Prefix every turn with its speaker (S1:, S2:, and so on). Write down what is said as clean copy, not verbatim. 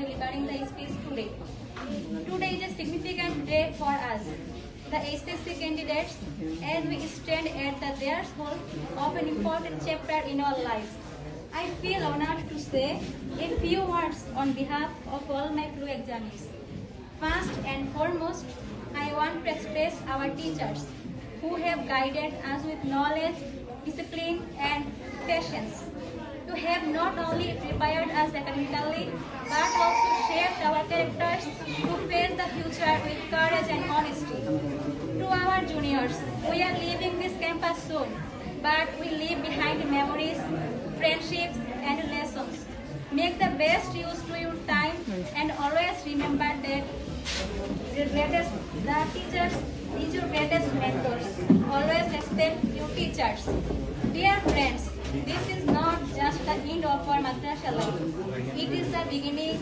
S1: delivering the speech today. Today is a significant day for us, the SSC candidates, as we stand at the threshold of an important chapter in our lives. I feel honored to say a few words on behalf of all my fellow examinees. First and foremost, I want to express our teachers who have guided us with knowledge, discipline, and patience, to have not only prepared us academically, but also shaped our characters to face the future with courage and honesty. To our juniors, we are leaving this campus soon, but we leave behind memories, friendships, and lessons. Make the best use to your time and always remember that the teachers is your greatest mentors. Always respect your teachers. Dear friends, this is not just the end of our madrasa life. It is the beginning